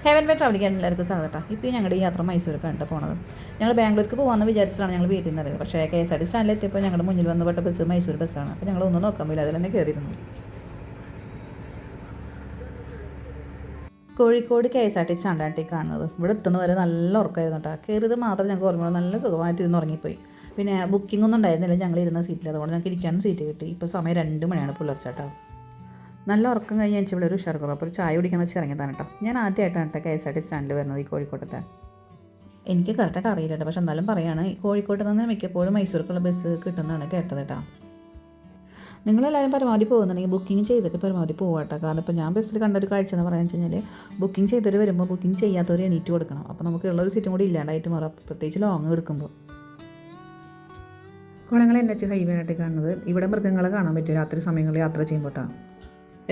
Heaven വേ travelling എല്ലാവർക്കും സ്വാഗതം. ഇപ്പോൾ ഞങ്ങളുടെ ഈ യാത്ര മൈസൂർക്കാണ് പോണത്. ഞങ്ങൾ ബാംഗ്ലൂർക്ക് പോകാമെന്ന് വിചാരിച്ചിട്ടാണ് ഞങ്ങൾ വീട്ടിൽ നിന്ന് അറിയുന്നത്. പക്ഷേ KSRTC സ്റ്റാൻഡിലെത്തിയപ്പോൾ ഞങ്ങളുടെ മുന്നിൽ വന്ന് പെട്ട ബസ് മൈസൂർ ബസ്സാണ്. അപ്പോൾ ഞങ്ങൾ ഒന്നും നോക്കാൻ പോയില്ല, അതിൽ തന്നെ കയറിയിരുന്നു. കോഴിക്കോട് KSRTC സ്റ്റാൻഡായിട്ട് കാണുന്നത്. ഇവിടെ എത്തുന്ന വരെ നല്ല ഉറക്കമായിരുന്നു കേട്ടോ. കയറിയത് മാത്രം ഞങ്ങൾക്ക് ഓർമ്മയുള്ളൂ, നല്ല സുഖമായിട്ട് ഇരുന്ന് ഉറങ്ങിപ്പോയി. പിന്നെ ബുക്കിംഗ് ഒന്നും ഉണ്ടായിരുന്നില്ല ഞങ്ങൾ ഇരുന്ന സീറ്റിൽ, അതുകൊണ്ട് ഞങ്ങൾക്ക് ഇരിക്കാനും സീറ്റ് കിട്ടി. ഇപ്പോൾ സമയം 2 മണിയാണ് പുലർച്ചേട്ടോ. നല്ല ഉറക്കം കഴിഞ്ഞ് എനിച്ചിവിടെ ഒരു ഉഷാർ കുറവ്, അപ്പോൾ ഒരു ചായ കുടിക്കുന്ന വെച്ച് ഇറങ്ങിയതാണ് കേട്ടോ. ഞാൻ ആദ്യമായിട്ടാണ് കേട്ടോ KSRTC സ്റ്റാൻഡിൽ വരുന്നത് ഈ കോഴിക്കോട്ടത്തെ. എനിക്ക് കറക്റ്റായിട്ട് അറിയില്ല കേട്ടോ, പക്ഷെ എന്നാലും പറയുകയാണ് കോഴിക്കോട്ട് നിന്ന് മിക്കപ്പോഴും മൈസൂർക്കുള്ള ബസ് കിട്ടുന്നതാണ് കേട്ടത് കേട്ടോ. നിങ്ങളെല്ലാവരും പരമാവധി പോകുന്നുണ്ടെങ്കിൽ ബുക്കിംഗ് ചെയ്തിട്ട് പരമാവധി പോകാട്ടോ. കാരണം ഇപ്പോൾ ഞാൻ ബസ്സിൽ കണ്ടൊരു കാഴ്ച എന്ന് പറയുന്നത് വെച്ച് കഴിഞ്ഞാൽ ബുക്കിംഗ് ചെയ്തവർ വരുമ്പോൾ ബുക്കിംഗ് ചെയ്യാത്തവർ എണീറ്റ് കൊടുക്കണം. അപ്പോൾ നമുക്ക് ഉള്ളൊരു സീറ്റും കൂടി ഇല്ലാണ്ടായിട്ട് മാറാം, പ്രത്യേകിച്ച് ലോങ് എടുക്കുമ്പോൾ. കുളങ്ങൾ NH ഹൈവേ ആയിട്ട് കാണുന്നത്. ഇവിടെ മൃഗങ്ങളെ കാണാൻ പറ്റും രാത്രി സമയങ്ങളിൽ യാത്ര ചെയ്യുമ്പോഴാണ്.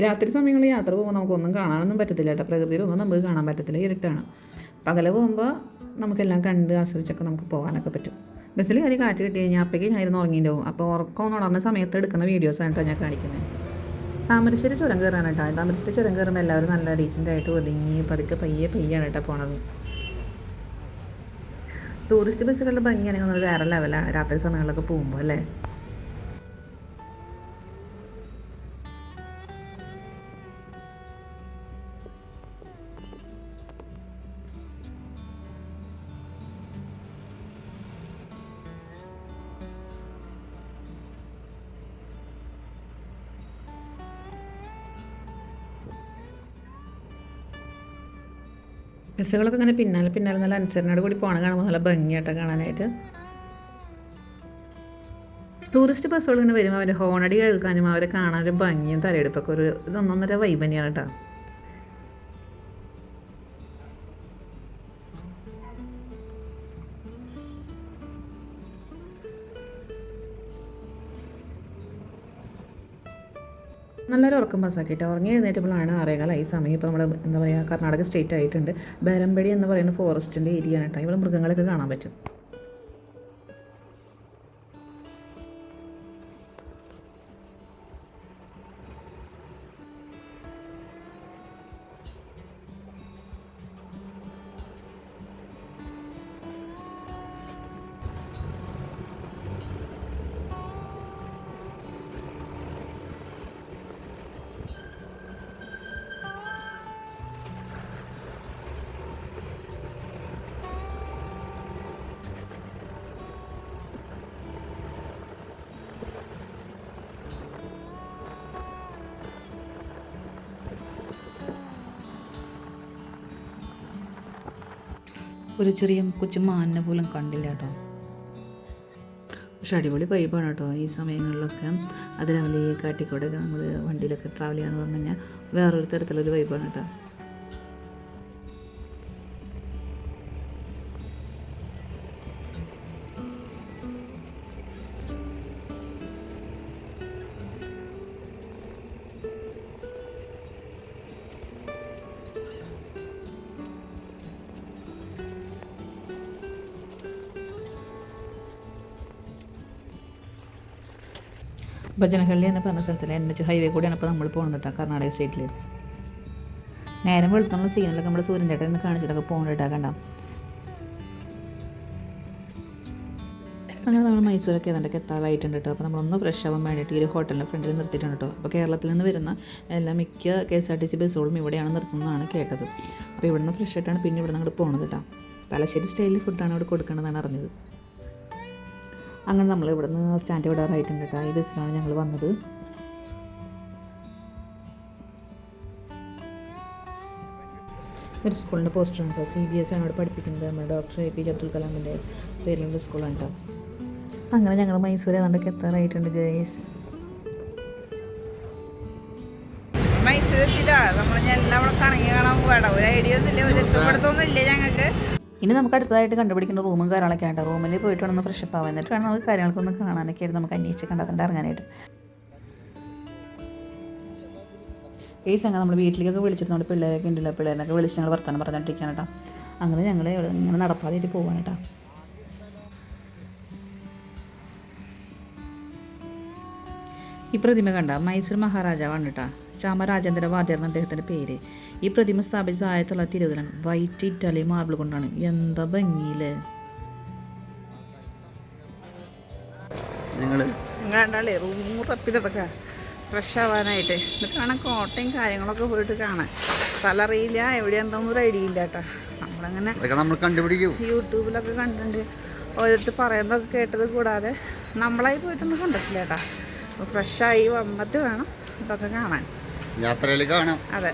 രാത്രി സമയങ്ങളിൽ യാത്ര പോകുമ്പോൾ നമുക്കൊന്നും കാണാനൊന്നും പറ്റത്തില്ല കേട്ടോ. പ്രകൃതിയിലൊന്നും നമുക്ക് കാണാൻ പറ്റത്തില്ല, ഇരുട്ടാണ്. പകൽ പോകുമ്പോൾ നമുക്കെല്ലാം കണ്ട് ആസ്വദിച്ചൊക്കെ നമുക്ക് പോകാനൊക്കെ പറ്റും. ബസ്സിൽ കയറി കാറ്റ് കിട്ടി കഴിഞ്ഞാൽ അപ്പോഴേക്ക് ഞാൻ ഇരുന്ന് ഉറങ്ങിയിട്ടുണ്ടാവും. അപ്പോൾ ഉറക്കം ഉണർന്ന സമയത്ത് എടുക്കുന്ന വീഡിയോസാണ് കേട്ടോ ഞാൻ കാണിക്കുന്നത്. താമരശ്ശേരി ചുരം കയറാണ് കേട്ടോ. താമരശ്ശേരി ചുരം കയറുമ്പോൾ എല്ലാവരും നല്ല ഡീസൻ്റായിട്ട് ഒതുങ്ങി പതുക്കെ പയ്യാണ് കേട്ടോ പോണത്. ടൂറിസ്റ്റ് ബസ്സുകളുടെ ഭംഗിയാണെങ്കിൽ വേറെ ലെവലാണ് രാത്രി സമയങ്ങളിലൊക്കെ പോകുമ്പോൾ അല്ലേ. ബസ്സുകളൊക്കെ ഇങ്ങനെ പിന്നാലെ നല്ല അനുസരണയോട് കൂടി പോകണം കാണുമ്പോൾ നല്ല ഭംഗിയായിട്ടാണ് കാണാനായിട്ട്. ടൂറിസ്റ്റ് ബസ്സുകൾ ഇങ്ങനെ വരുമ്പോൾ അവൻ്റെ ഹോണടി കേൾക്കാനും അവരെ കാണാനൊരു ഭംഗിയും തലയെടുപ്പൊക്കെ ഒരു ഇതൊന്നൊന്നര വൈബ് തന്നെയാണ് കേട്ടോ. നല്ലൊരു ഉറക്കം ബസ്സാക്കിയിട്ട് ഉറങ്ങി എഴുന്നേറ്റപ്പോഴാണ് 6:15 ഈ സമയം. ഇപ്പോൾ നമ്മൾ എന്താ പറയുക കർണാടക സ്റ്റേറ്റ് ആയിട്ടുണ്ട്. ബേരമ്പടി എന്ന് പറയുന്ന ഫോറസ്റ്റിൻ്റെ ഏരിയ ആണ് കേട്ടോ. ഇവിടെ മൃഗങ്ങളൊക്കെ കാണാൻ പറ്റും. ഒരു ചെറിയ കൊച്ചു മാനിനെ പോലും കണ്ടില്ല കേട്ടോ. പക്ഷെ അടിപൊളി വൈബാണ് കേട്ടോ ഈ സമയങ്ങളിലൊക്കെ. അതിരാവിലെ കാട്ടിക്കൂടെയൊക്കെ നമ്മൾ വണ്ടിയിലൊക്കെ ട്രാവൽ ചെയ്യാന്ന് പറഞ്ഞു കഴിഞ്ഞാൽ വേറൊരു തരത്തിലൊരു വൈബാണ് കേട്ടോ. ഭജനഹള്ളി എന്ന് പറഞ്ഞ സ്ഥലത്തിൽ NH ഹൈവേ കൂടിയാണ് ഇപ്പോൾ നമ്മൾ പോകുന്നത് കേട്ടോ കർണാടക സ്റ്റേറ്റിൽ. നേരം വെളുത്തുള്ള സീനിലൊക്കെ നമ്മുടെ സൂര്യൻ ചേട്ടൻ എന്ന് കാണിച്ചിട്ടൊക്കെ പോകുന്നുണ്ട് കണ്ട. അങ്ങനെ നമ്മൾ മൈസൂരൊക്കെ ഏതാണ്ടൊക്കെ എത്താറായിട്ടുണ്ട് കേട്ടോ. അപ്പോൾ നമ്മളൊന്ന് ഫ്രഷ് ആവാൻ വേണ്ടിയിട്ട് ഈ ഒരു ഹോട്ടലിൻ്റെ ഫ്രണ്ടിൽ നിർത്തിയിട്ടുണ്ട് കേട്ടോ. അപ്പോൾ കേരളത്തിൽ നിന്ന് വരുന്ന മിക്ക KSRTC ബസ്സുകളും ഇവിടെയാണ് നിർത്തുന്നതാണ് കേട്ടത്. അപ്പോൾ ഇവിടെ നിന്ന് ഫ്രഷ് ആയിട്ടാണ് പിന്നെ ഇവിടെ നിന്ന് അങ്ങോട്ട് പോകുന്നത് കേട്ടോ. തലശ്ശേരി സ്റ്റൈലിൽ ഫുഡാണ് ഇവിടെ കൊടുക്കണമെന്നാണ് അറിഞ്ഞത്. അങ്ങനെ നമ്മൾ ഇവിടെ നിന്ന് സ്റ്റാൻഡ് വിടാറായിട്ടുണ്ട് കേട്ടോ. ഈ ബസ്സിലാണ് ഞങ്ങൾ വന്നത്. ഒരു സ്കൂളിൻ്റെ പോസ്റ്ററാണ് കേട്ടോ. CBS ആണ് ഇവിടെ പഠിപ്പിക്കുന്നത്. നമ്മുടെ ഡോക്ടർ APJ അബ്ദുൽ കലാമിൻ്റെ പേരിലുള്ള സ്കൂളാണ് കേട്ടോ. അങ്ങനെ ഞങ്ങൾ മൈസൂർ ഏതാണ്ടൊക്കെ എത്താറായിട്ടുണ്ട് ഗൈസ്. മൈസൂർ നമ്മളെല്ലാം കറങ്ങി കാണാൻ പോകണം. ഒരു ഐഡിയ ഒന്നുമില്ല, ഒരു ഇഷ്ടപ്പെടുത്തൊന്നും ഇല്ല ഞങ്ങൾക്ക്. ഇനി നമുക്ക് അടുത്തതായിട്ട് കണ്ടുപിടിക്കുന്ന റൂമും കാര്യങ്ങളൊക്കെ ആയിട്ട് റൂമിൽ പോയിട്ട് വേണം ഫ്രഷപ്പ് ആവാൻ. എന്നിട്ട് വേണം നമുക്ക് കാര്യങ്ങൾക്കൊന്ന് കാണാനൊക്കെ ആയിട്ട് നമുക്ക് അന്വേഷിച്ച് കണ്ടെത്തേണ്ട ഇറങ്ങാനായിട്ട്. ഈ സംഘം നമ്മൾ വീട്ടിലേക്കൊക്കെ വിളിച്ചിട്ട് നമ്മുടെ പിള്ളേരൊക്കെ ഉണ്ടല്ലോ, പിള്ളേരൊക്കെ വിളിച്ച് ഞങ്ങൾ വർത്തമാനം പറഞ്ഞിട്ടിരിക്കുകയാണ് കേട്ടോ. അങ്ങനെ ഞങ്ങൾ ഇങ്ങനെ നടപ്പാതായിട്ട് പോവാണ് കേട്ടോ. ഈ പ്രതിമ കണ്ട മൈസൂർ മഹാരാജാവാണ് കേട്ടോ. ചാമരാജേന്ദ്ര വാദ്യാർന്ന് അദ്ദേഹത്തിൻ്റെ പേര്. ഈ പ്രതിമ സ്ഥാപിച്ചത് 1920 വൈറ്റ് ഇറ്റാലി മാർബിൾ കൊണ്ടാണ്. എന്താ ഭംഗിയില്ലേ. നിങ്ങളെ റൂം തപ്പിതൊക്കെ ഫ്രഷ് ആവാനായിട്ട് എന്നിട്ട് കാണാൻ കോട്ടയും കാര്യങ്ങളൊക്കെ പോയിട്ട് കാണാൻ. സ്ഥലം അറിയില്ല, എവിടെയാണെന്നൊന്നും ഒരു ഐഡിയ ഇല്ല കേട്ടോ. നമ്മളങ്ങനെ യൂട്യൂബിലൊക്കെ കണ്ടിട്ടുണ്ട്, ഓരോരുത്തർ പറയുന്നതൊക്കെ കേട്ടത് കൂടാതെ നമ്മളായി പോയിട്ടൊന്നും കണ്ടിട്ടില്ല കേട്ടോ. അപ്പോൾ ഫ്രഷായി വന്നിട്ട് വേണം ഇതൊക്കെ കാണാൻ, യാത്രയിൽ കാണാം. അതെ.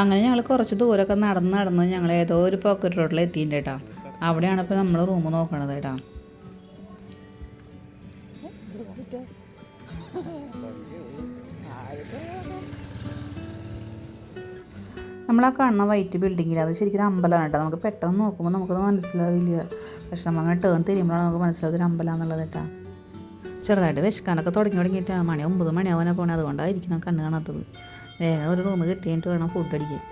അങ്ങനെ ഞങ്ങൾ കുറച്ച് ദൂരമൊക്കെ നടന്ന് ഞങ്ങൾ ഏതോ ഒരു പോക്കറ്റ് റോഡിൽ എത്തിയിട്ടുണ്ട് കേട്ടോ. അവിടെയാണ് ഇപ്പോൾ നമ്മൾ റൂം നോക്കണത് കേട്ടോ. നമ്മളാ കാണുന്ന വൈറ്റ് ബിൽഡിങ്ങിൽ അത് ശരിക്കും അമ്പലമാണ് കേട്ടോ. നമുക്ക് പെട്ടെന്ന് നോക്കുമ്പോൾ നമുക്കത് മനസ്സിലാവില്ല, പക്ഷെ നമ്മൾ അങ്ങനെ ടേൺ തിരിയുമ്പോഴാണ് നമുക്ക് മനസ്സിലാവുന്നത് ഒരു അമ്പലമാണെന്നുള്ളത് കേട്ടോ. ചെറുതായിട്ട് വിശക്കാനൊക്കെ തുടങ്ങിയിട്ട് മണി 9 മണിയാവാനാ പോണേ, അതുകൊണ്ടായിരിക്കണം കണ്ണ് കാണാത്തത്. വേഗം ഒരു റൂം കിട്ടിയിട്ട് വേണം ഫുഡ് അടിക്കാൻ.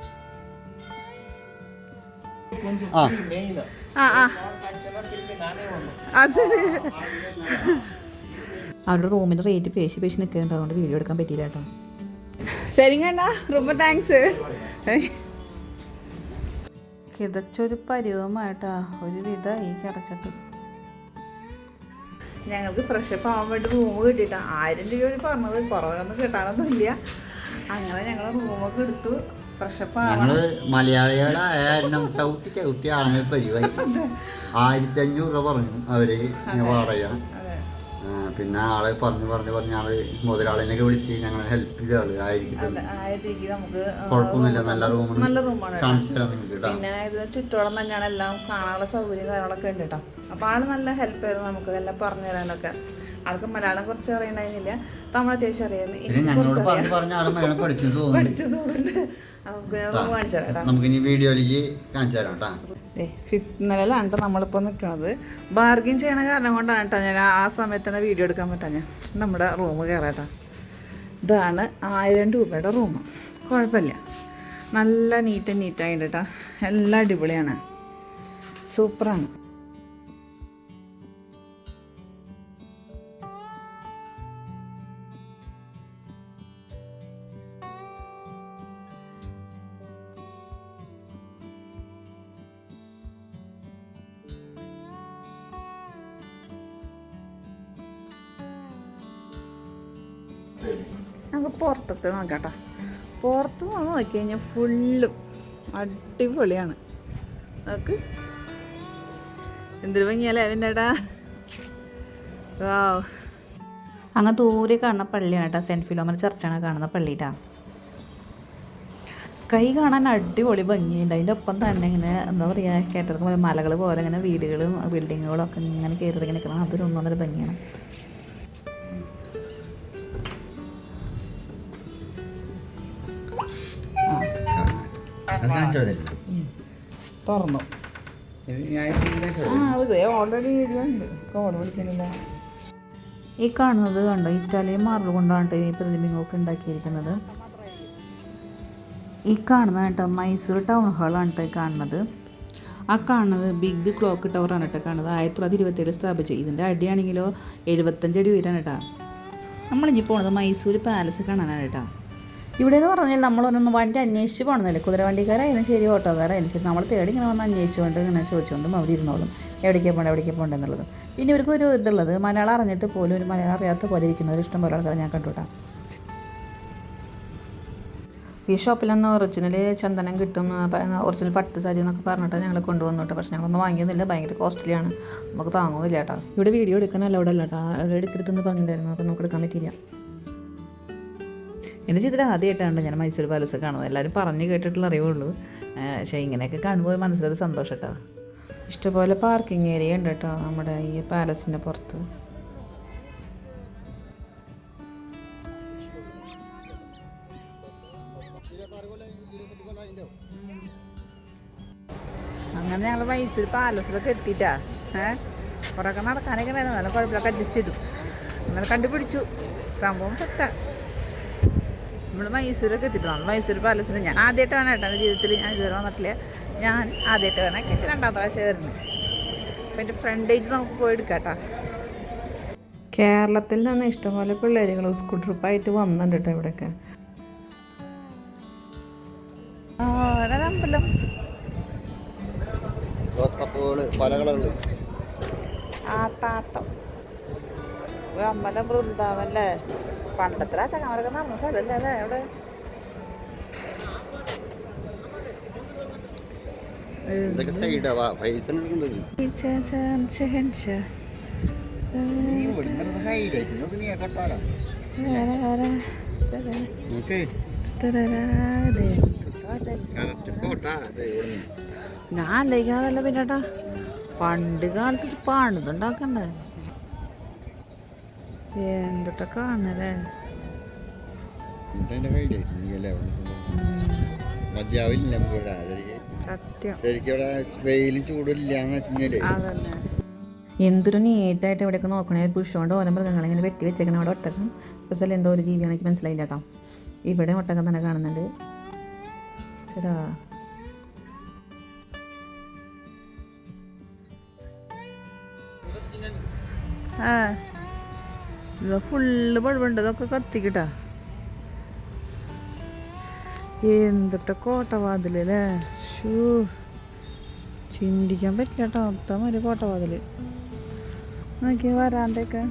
അവരുടെ റൂമിൻ്റെ റേറ്റ് പേശി നിൽക്കുന്നുണ്ട്, അതുകൊണ്ട് വീഡിയോ എടുക്കാൻ പറ്റിയില്ല കേട്ടോ. ശരിങ്ങണ്ണാ, ரொம்ப താങ്ക്സ്. കിതച്ചൊരു പരുവമായിട്ടാ ഒരു വിധമായി കിടച്ചിട്ട്. ഞങ്ങൾക്ക് ഫ്രഷപ്പ് ആവാൻ വേണ്ടി റൂം കിട്ടിയിട്ടാ. 1000 രൂപ പറഞ്ഞത്, കുറവൊന്നും കിട്ടാനൊന്നും ഇല്ല. അങ്ങനെ ഞങ്ങൾ റൂമൊക്കെ എടുത്തു. ഫ്രഷപ്പ് ഞങ്ങള് മലയാളികളായാലും ചവിട്ടി ആണെങ്കിൽ പരിപാടി 1500 രൂപ പറഞ്ഞു അവര് വാടക. പിന്നെ ആളെ പറഞ്ഞ് ആള് മുതലാളിനൊക്കെ വിളിച്ച് ഞങ്ങളെ ഹെൽപ്പ് ചെയ്ത ആള് 1000 നമുക്ക് കുഴപ്പമൊന്നുമില്ല, നല്ല റൂമാണ്, കാണിച്ചു തരാം നിങ്ങൾക്ക്. പിന്നെ ഇത് ചുറ്റോളം തന്നെയാണ്, എല്ലാം കാണാനുള്ള സൗകര്യം കാര്യങ്ങളൊക്കെ ഉണ്ട് കേട്ടോ. അപ്പോൾ ആള് നല്ല ഹെൽപ്പ് ആയിരുന്നു നമുക്ക് എല്ലാം പറഞ്ഞു തരാനൊക്കെ. ആൾക്ക് മലയാളം കുറച്ച് അറിയണ്ടായിരുന്നില്ല, തമിഴ് അത്യാവശ്യം അറിയായിരുന്നു. ഞങ്ങളോട് പറഞ്ഞ ആള് മലയാളം പഠിച്ചു തോന്നുന്നുണ്ട്. നമുക്ക് ഇനി വീഡിയോയിലേക്ക് കാണിച്ചു തരാം കേട്ടോ. 5th നിലയിലാണ് കേട്ടോ നമ്മളിപ്പോൾ നിൽക്കുന്നത്. ബാർഗിൻ ചെയ്യണ കാരണം കൊണ്ടാണ് കേട്ടോ ഞാൻ ആ സമയത്ത് തന്നെ വീഡിയോ എടുക്കാൻ പറ്റാഞ്ഞ. നമ്മുടെ റൂം കയറാട്ടോ. ഇതാണ് 1000 രൂപയുടെ റൂം. കുഴപ്പമില്ല, നല്ല നീറ്റായിട്ട് കേട്ടോ. എല്ലാം അടിപൊളിയാണ്, സൂപ്പറാണ്. നമുക്ക് പുറത്തത്തെ നോക്കാട്ടോ. പുറത്ത് നോക്കി കഴിഞ്ഞാൽ ഫുള്ളും അടിപൊളിയാണ്. നമുക്ക് എന്തൊരു ഭംഗിയല്ലേ അവൻ്റെടാ. വാവ്. അങ്ങ് ദൂരെ കാണുന്ന പള്ളിയാണ് കേട്ടോ, സെൻറ്റ് ഫിലോമിന ചർച്ചാണ് കാണുന്ന പള്ളിയിട്ടാ. സ്കൈ കാണാൻ അടിപൊളി ഭംഗിയുണ്ട്. അതിൻ്റെ ഒപ്പം തന്നെ ഇങ്ങനെ എന്താ പറയുക, കേട്ടത് പോലെ മലകൾ പോലെ ഇങ്ങനെ വീടുകളും ബിൽഡിങ്ങുകളും ഒക്കെ ഇങ്ങനെ കയറി നിൽക്കണം. അതൊരു ഒന്നൊന്നര ഭംഗിയാണ്. തുറന്നു. ഓൾറെഡി ഉണ്ട്, കോൾ വിളിക്കുന്നില്ല. ഈ കാണുന്നത് കണ്ടോ, ഇറ്റാലിയൻ മാർബിൾ കൊണ്ടാണ് ഈ പ്രതിബിംബമൊക്കെ ഉണ്ടാക്കിയിരിക്കുന്നത്. ഈ കാണുന്നത് കേട്ടോ മൈസൂർ ടൗൺ ഹാളാണ് കേട്ടോ കാണുന്നത്. ആ കാണുന്നത് ബിഗ് ക്ലോക്ക് ടവറാണ് കേട്ടോ കാണുന്നത്. 1927 സ്ഥാപിച്ചത്. ഇതിൻ്റെ അടിയാണെങ്കിലോ 75 അടി ഉയരാണ് കേട്ടോ. നമ്മളിഞ്ഞി പോണത് മൈസൂർ പാലസ് കാണാനാണ് കേട്ടോ. ഇവിടെ എന്ന് പറഞ്ഞാൽ നമ്മളൊന്നും വണ്ടി അന്വേഷിച്ച് പോകണമെന്നില്ല. കുതിരവണ്ടിക്കാരായാലും ശരി, ഓട്ടോക്കാരായാലും ശരി, നമ്മൾ തേടി ഇങ്ങനെ വന്ന് അന്വേഷിച്ചുകൊണ്ട് ഇങ്ങനെ ചോദിച്ചുകൊണ്ടും അവിടെ ഇരുന്നോളും എവിടേക്കാണ് പോകേണ്ടതെന്നുള്ളത്. പിന്നെ ഇവർക്ക് ഒരു ഇതുള്ളത്, മലയാളം അറിഞ്ഞിട്ട് പോലും ഒരു മലയാളം അറിയാത്ത പോലെ ഇരിക്കുന്നവർ ഇഷ്ടം പോലെ ആൾക്കാരെ ഞാൻ കണ്ടുവിട്ടാ. ഈ ഷോപ്പിലൊന്നും ഒറിജിനൽ ചന്ദനം കിട്ടും, ഒറിജിനൽ പട്ട് സാരി എന്നൊക്കെ പറഞ്ഞിട്ട് ഞങ്ങൾ കൊണ്ടുവന്നിട്ട്, പക്ഷേ ഞങ്ങളൊന്നും വാങ്ങിയൊന്നുമില്ല, ഭയങ്കര കോസ്റ്റ്ലിയാണ്, നമുക്ക് താങ്ങുന്നില്ല കേട്ടോ. ഇവിടെ വീഡിയോ എടുക്കാനല്ല അവിടെ അല്ല കേട്ടോ, അവിടെ എടുക്കരുതെന്ന് പറഞ്ഞിട്ടുണ്ടായിരുന്നു, അപ്പോൾ നമുക്ക് എടുക്കാൻ പറ്റില്ല. എൻ്റെ ജീവിതത്തിൽ ആദ്യമായിട്ടാണ് ഞാൻ മൈസൂർ പാലസ് കാണുന്നത്. എല്ലാവരും പറഞ്ഞ് കേട്ടിട്ടുള്ള അറിവുള്ളൂ, പക്ഷേ ഇങ്ങനെയൊക്കെ കാണുമ്പോൾ മനസ്സിലൊരു സന്തോഷം കേട്ടോ. ഇഷ്ടംപോലെ പാർക്കിംഗ് ഏരിയ ഉണ്ട് കേട്ടോ നമ്മുടെ ഈ പാലസിൻ്റെ പുറത്ത്. അങ്ങനെ ഞങ്ങൾ മൈസൂർ പാലസിലൊക്കെ എത്തിയിട്ടാ. കുറേയൊക്കെ നടക്കാനൊക്കെ ഉണ്ടായിരുന്നു, നല്ല കുഴപ്പമില്ലൊക്കെ അഡ്ജസ്റ്റ് ചെയ്തു. അങ്ങനെ കണ്ടുപിടിച്ചു, സംഭവം സെറ്റാ. നമ്മൾ മൈസൂരൊക്കെ എത്തിയിട്ട് നമ്മൾ മൈസൂർ പാലസിൽ ഞാൻ ആദ്യമായിട്ടാണ് കേട്ടോ എൻ്റെ ജീവിതത്തിൽ, ഞാൻ ഇതുവരെ വന്നിട്ടില്ല. ഞാൻ ആദ്യമായിട്ടാണ് കേട്ടോ 2ാമത്തെ പ്രാവശ്യം വരുന്നത്. അപ്പോൾ എൻ്റെ ഫ്രണ്ടേജ് നമുക്ക് പോയി എടുക്കാം കേട്ടോ. കേരളത്തിൽ നിന്ന് ഇഷ്ടംപോലെ പിള്ളേരുകൾ സ്കൂൾ ട്രിപ്പായിട്ട് വന്നിട്ടുണ്ട് കേട്ടോ ഇവിടെയൊക്കെ. അമ്പലം റോസപ്പൂകള് പല കളറില്. ആട്ടാട്ടം ഒരു അമ്പലം വൃന്ദാവല്ലേ. പണ്ടത്തെ രാജാക്കന്മാരൊക്കെ നടന്ന സ്ഥലമല്ലേ അല്ലേ അവിടെ. ഇതൊക്കെ സൈഡാ പൈസ ഞാൻ ആലോചിക്കാതല്ല പിന്നേട്ടാ പണ്ട് കാലത്ത് പണിതുണ്ടാക്കണ്ടേ എന്തൊക്കെ കാണല്ലേ. സത്യം വെയിലും ചൂടില്ലാന്ന് വെച്ചാല് അതന്നെ. എന്തൊരു നീറ്റായിട്ട് ഇവിടെയൊക്കെ നോക്കണേ. പുഷുകൊണ്ട് ഓരോ മൃഗങ്ങളെ ഇങ്ങനെ വെട്ടി വെച്ചേക്കണം അവിടെ ഒട്ടകം. പക്ഷേ എന്തോ ഒരു ജീവിയാണ് എനിക്ക് മനസ്സിലായില്ല കേട്ടോ. ഇവിടെ ഒട്ടകം തന്നെ കാണുന്നുണ്ട്. ശരാ ഇത് ഫുള്ള് ബൾബുണ്ട്. ഇതൊക്കെ കത്തിക്കിട്ടാ. എന്തൊട്ട കോട്ടവാതിലല്ലേ. ഷൂ ചിന്തിക്കാൻ പറ്റില്ല കേട്ടോ. ഒത്തമാതിരി കോട്ടവാതില് നോക്കി വരാന്തൊക്കെ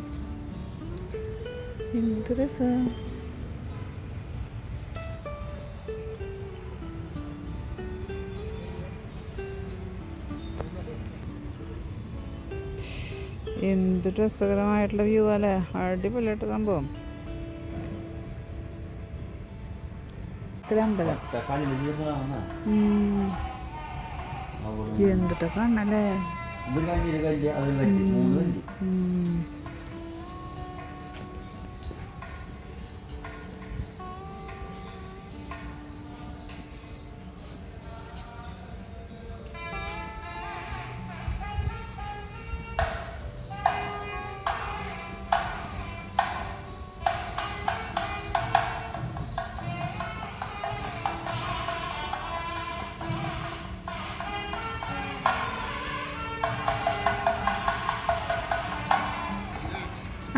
എന്ത് രസം. എന്ത് രസകരമായിട്ടുള്ള വ്യൂ അല്ലേ. അടിപൊളിയായിട്ട് സംഭവം. അമ്പലം എന്തിട്ട കാണല്ലേ.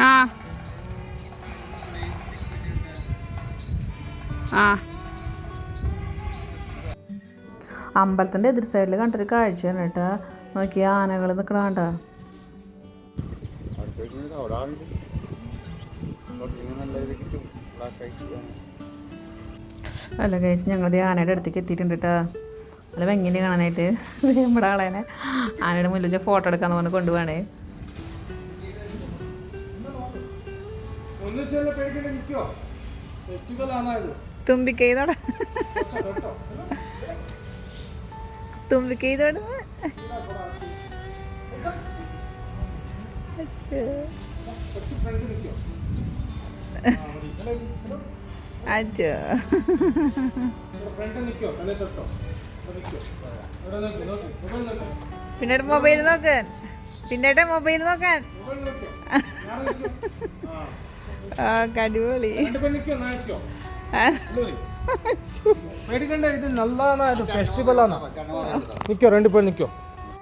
ആ ആ അമ്പലത്തിൻ്റെ എതിർ സൈഡിൽ കണ്ടൊരു കാഴ്ചയാണ് കേട്ടോ. നോക്കിയ ആനകൾ നിൽക്കണ കണ്ടോ. അല്ല കഴിച്ച് ഞങ്ങളത് ആനയുടെ അടുത്തേക്ക് എത്തിയിട്ടുണ്ട് കേട്ടോ. നല്ല ഭംഗിയിൽ കാണാനായിട്ട്. നമ്മുടെ ആളേനെ ആനയുടെ മുന്നിൽ ഫോട്ടോ എടുക്കാന്ന് പറഞ്ഞ് കൊണ്ടുപോവാണേ. തുമ്പിക്കൈതോടെ തുമ്പിക്കൈതോടെ അച്ഛോ പിന്നീട് മൊബൈൽ നോക്കാൻ ആ അടിപൊളി.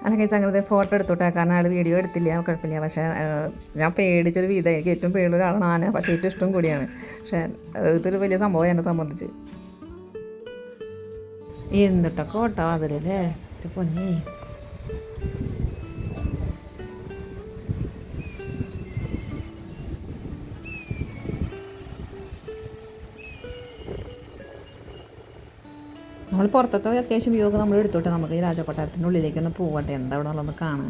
അല്ലെങ്കിൽ സംഗതി ഫോട്ടോ എടുത്തോട്ടെ. കാരണം ആൾ വീഡിയോ എടുത്തില്ല, കുഴപ്പമില്ല. പക്ഷേ ഞാൻ പേടിച്ചൊരു വിധം. എനിക്ക് ഏറ്റവും പേടിയുള്ള ഒരാളാണ് ആന. പക്ഷേ ഏറ്റവും ഇഷ്ടം കൂടിയാണ്. പക്ഷേ ഇതൊരു വലിയ സംഭവം എന്നെ സംബന്ധിച്ച്. എന്നിട്ടൊക്കെ ഓട്ടോ അതിലല്ലേ പൊന്നി. നമ്മൾ പുറത്തത്തെ അത്യാവശ്യം വ്യൂ ഒക്കെ നമ്മൾ എടുത്തോട്ടെ. നമുക്ക് ഈ രാജകൊട്ടാരത്തിൻ്റെ ഉള്ളിലേക്കൊന്ന് പോവട്ടെ. എന്താ അവിടെ ഉള്ളതൊന്ന് കാണാൻ.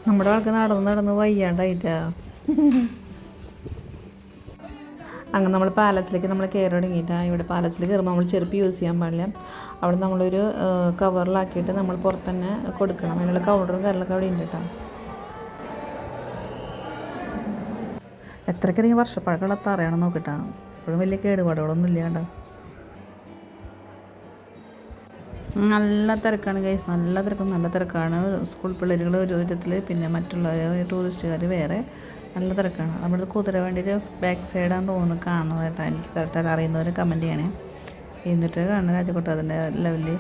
നമ്മുടെ ആൾക്ക് നടന്ന് വയ്യാണ്ടായിട്ടാ. അങ്ങനെ നമ്മൾ പാലസിലേക്ക് നമ്മൾ കയറി തുടങ്ങിയിട്ടാണ്. ഇവിടെ പാലസിൽ കയറുമ്പോൾ നമ്മൾ ചെരുപ്പ് യൂസ് ചെയ്യാൻ പാടില്ല. അവിടെ നമ്മളൊരു കവറിലാക്കിയിട്ട് നമ്മൾ പുറത്ത് തന്നെ കൊടുക്കണം. അതിനുള്ള കൗണ്ടറും കാര്യങ്ങളൊക്കെ അവിടെ ഉണ്ട് കേട്ടോ. എത്രയ്ക്കധികം വർഷപ്പഴക്കമുള്ള തറയാണെന്ന് നോക്കിയിട്ടാണ്. ഇപ്പോഴും വലിയ കേടുപാടുകളൊന്നും ഇല്ല കേട്ടോ. നല്ല തിരക്കാണ് ഗൈസ്. നല്ല തിരക്കാണ്. സ്കൂൾ പിള്ളേരുകൾ ഒരു വിധത്തിൽ, പിന്നെ മറ്റുള്ള ടൂറിസ്റ്റുകാർ വേറെ. നല്ല തിരക്കാണ്. നമ്മുടെ കുതിരവണ്ടിയുടെ ബാക്ക് സൈഡാന്ന് തോന്നുന്നു കാണുന്നത് കേട്ടോ. എനിക്ക് കറക്റ്റായിട്ട് അറിയുന്നവർ കമൻറ്റ് ചെയ്യണേ. എന്നിട്ട് കാണുന്ന രാജകൊട്ടാരത്തിൻ്റെ ലെവലിൽ